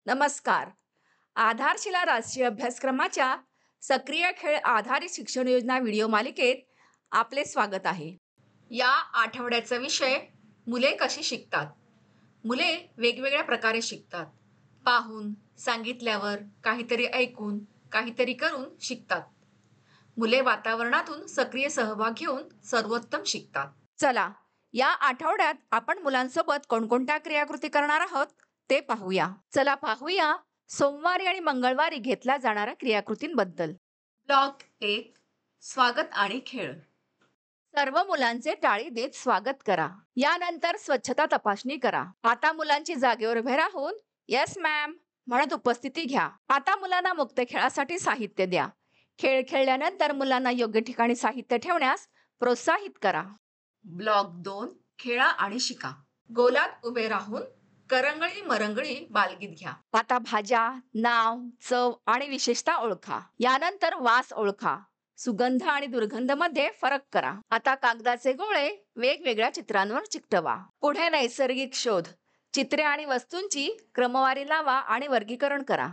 नमस्कार. आधारशिला राष्ट्रीय अभ्यासक्रमाच्या सक्रिय खेळ आधारित शिक्षण योजना व्हिडिओ मालिकेत आपले स्वागत आहे. या आठवड्याचा विषय मुले कशी शिकतात. मुले वेगवेगळ्या प्रकारे शिकतात. पाहून, सांगितल्यावर, काहीतरी ऐकून, काहीतरी करून शिकतात. मुले वातावरणातून सक्रिय सहभाग घेऊन सर्वोत्तम शिकतात. चला, या आठवड्यात आपण मुलांसोबत कोणकोणत्या क्रियाकृती करणार आहोत ते पाहूया. चला पाहूया सोमवारी आणि मंगळवारी घेतल्या जाणाऱ्या क्रियाकृतींबद्दल. ब्लॉक 1, स्वागत आणि खेळ. सर्व मुलांचे टाळी देत स्वागत करा. यानंतर स्वच्छता तपासणी करा. आता मुलांची जागेवर उभे राहून येस मॅम म्हणत उपस्थिती घ्या. आता मुलांना मुक्त खेळासाठी साहित्य द्या. खेळ खेळल्यानंतर मुलांना योग्य ठिकाणी साहित्य ठेवण्यास प्रोत्साहित करा. ब्लॉक 2, खेळा आणि शिका. गोलात उभे राहून करंगळी मरंगळी बालगीत घ्या. आता भाज्या, नाव, चव आणि विशेषता ओळखा. यानंतर वास ओळखा. सुगंध आणि दुर्गंध मध्ये फरक करा. आता कागदाचे गोळे वेगवेगळ्या चित्रांवर चिकटवा. पुढे नैसर्गिक शोध. चित्रे आणि वस्तूंची क्रमवारी लावा आणि वर्गीकरण करा.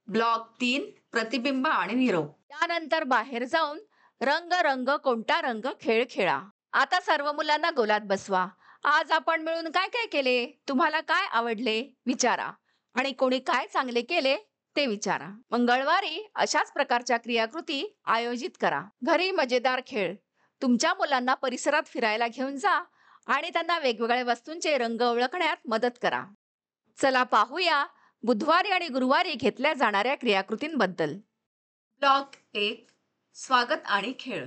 ब्लॉक 3, प्रतिबिंब आणि निरोप. त्यानंतर बाहेर जाऊन रंग रंग कोणता रंग खेळ खेळा. आता सर्व मुलांना गोलात बसवा. आज आपण मिळून काय काय केले, तुम्हाला काय आवडले विचारा आणि कोणी काय चांगले केले ते विचारा. मंगळवारी अशाच प्रकारच्या क्रियाकृती आयोजित करा. घरी मजेदार खेळ. तुमच्या मुलांना परिसरात फिरायला घेऊन जा आणि त्यांना वेगवेगळ्या वस्तूंचे रंग ओळखण्यात मदत करा. चला पाहूया बुधवारी आणि गुरुवारी घेतल्या जाणाऱ्या क्रियाकृतींबद्दल. ब्लॉक 1, स्वागत आणि खेळ.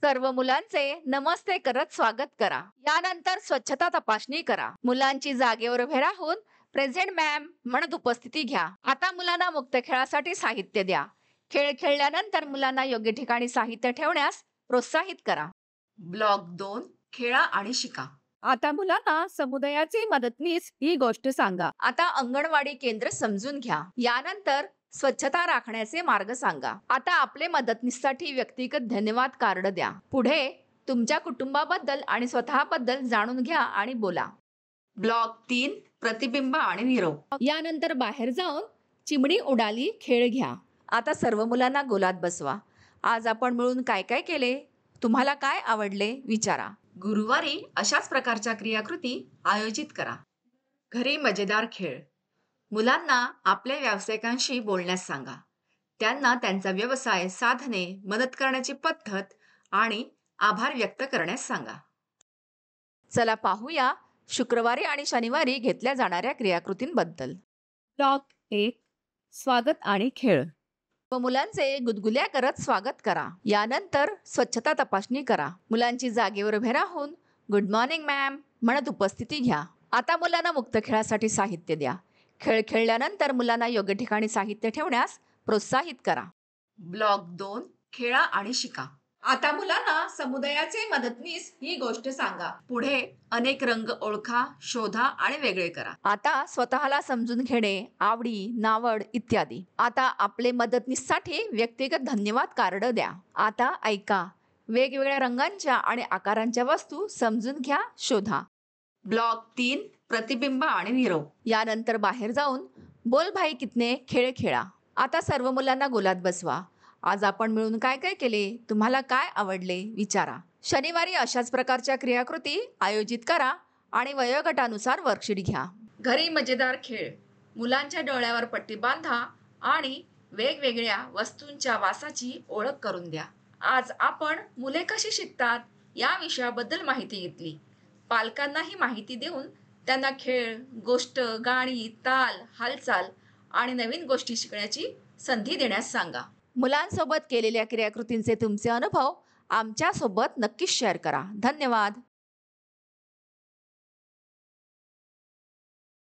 सर्व मुलांचे नमस्ते करत स्वागत करा. यानंतर स्वच्छता तपासणी करा. मुलांची जागेवर उभे राहून प्रेझेंट मॅम म्हणत उपस्थिती घ्या. आता मुलांना मुक्त खेळासाठी साहित्य द्या. खेळ खेळल्यानंतर मुलांना योग्य ठिकाणी साहित्य ठेवण्यास प्रोत्साहित करा. ब्लॉक 2, खेळा आणि शिका. आता मुलांना समुदायाची मदतनीस ही गोष्ट सांगा. आता अंगणवाडी केंद्र समजून घ्या. यानंतर स्वच्छता राखण्याचे मार्ग सांगा. आता आपले मदतनीससाठी व्यक्तिगत धन्यवाद कार्ड द्या. पुढे तुमच्या कुटुंबाबद्दल आणि स्वतःबद्दल जाणून घ्या आणि बोला. ब्लॉक 3, प्रतिबिंब आणि निरोप. यानंतर बाहेर जाऊन चिमणी उडाली खेळ घ्या. आता सर्व मुलांना गोलात बसवा. आज आपण मिळून काय काय केले, तुम्हाला काय आवडले विचारा. गुरुवारी अशाच प्रकारच्या क्रियाकृती आयोजित करा. घरी मजेदार खेळ. मुलांना आपल्या व्यावसायिकांशी बोलण्यास सांगा. त्यांना त्यांचा व्यवसाय, साधने, मदत करण्याची पद्धत आणि आभार व्यक्त करण्यास सांगा. चला पाहूया शुक्रवारी आणि शनिवारी घेतल्या जाणाऱ्या क्रियाकृतींबद्दल. ब्लॉक 1, स्वागत आणि खेळ. व मुलांचे गुदगुल्या करत स्वागत करा. यानंतर स्वच्छता तपासणी करा. मुलांची जागेवर उभे राहून गुड मॉर्निंग मॅम म्हणत उपस्थिती घ्या. आता मुलांना मुक्त खेळासाठी साहित्य द्या. खेळ खेळल्यानंतर मुलांना योग्य ठिकाणी साहित्य ठेवण्यास प्रोत्साहित करा. ब्लॉक 2, खेळा आणि शिका. आता मुलांना समुदायाचे मदतनीस ही गोष्ट सांगा. पुढे अनेक रंग ओळखा, शोधा आणि वेगळे करा. आता स्वतःला समजून घेणे, आवडी, नावड इत्यादी. आता आपले मदतनीससाठी व्यक्तिगत धन्यवाद कार्ड द्या. आता ऐका. वेगवेगळ्या रंगांच्या आणि आकारांच्या वस्तू समजून घ्या, शोधा. ब्लॉक 3, प्रतिबिंब आणि निरोप. यानंतर बाहेर जाऊन बोल भाई कितने खेळ खेळा. आता सर्व मुलांना गोलात बसवा. आज आपण मिळून काय काय केले, तुम्हाला काय आवडले विचारा. शनिवारी अशाच प्रकारच्या क्रियाकृती आयोजित करा आणि वयोगटानुसार वर्कशीट घ्या. घरी मजेदार खेळ. मुलांच्या डोळ्यावर पट्टी बांधा आणि वेगवेगळ्या वस्तूंच्या वासाची ओळख करून द्या. आज आपण मुले कशी शिकतात या विषयाबद्दल माहिती घेतली. पालकांनाही माहिती देऊन त्यांना खेळ, गोष्ट, गाणी, ताल, हालचाल आणि नवीन गोष्टी शिकण्याची संधी देण्यास सांगा. मुलांसोबत केलेल्या क्रियाकृतींचे तुमचे अनुभव आमच्यासोबत नक्कीच शेअर करा. धन्यवाद.